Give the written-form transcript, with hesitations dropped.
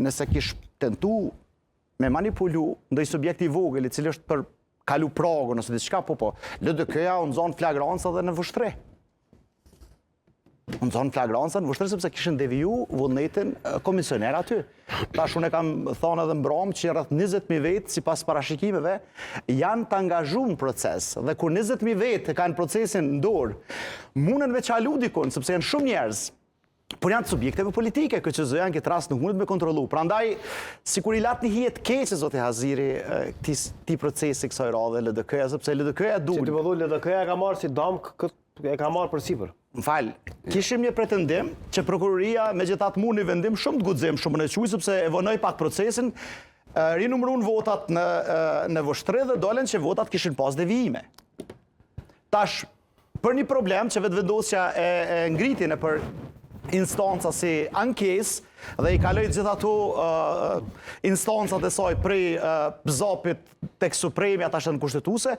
nëse kish tentu me manipulu ndoj subjekti i vogël i cili është për kalu pragën ose diçka, po, LDK-ja unë zonë flagranca dhe në vështre. Unë zonë flagranca në vështre sepse kishin deviju vullnetin komisioner aty. Tash unë e kam thonë edhe mbram që rreth 20.000 vetë, si pas parashikimeve, janë të angazhu në proces. Dhe kur 20.000 vetë kanë procesin në dorë, munën me qalu dikun, sepse janë shumë njerëz, por janë të subjekteve politike, këtë që zëjan këtë rast nuk mundet me kontrolu. Prandaj, si kur i latë një hijet keqe, zote Haziri, ti procesi kësaj radhe LDK-ja, sepse LDK-ja Si të më dhu, LDK-ja ka marrë si dam, e ka marrë për sipër. Më falë, kishim një pretendim që prokuroria me gjithat mu një vendim shumë të guxim, shumë në quj, sepse e vënoj pak procesin, rinumrun votat në vështre dhe dolen që votat kishin pas devijime. Tash, për një problem që vetë vendosja e ngritin e për instanca si ankes dhe i kaloj gjitha ato instancat e saj prej Zapit tek Supremi ata është në kushtetuese,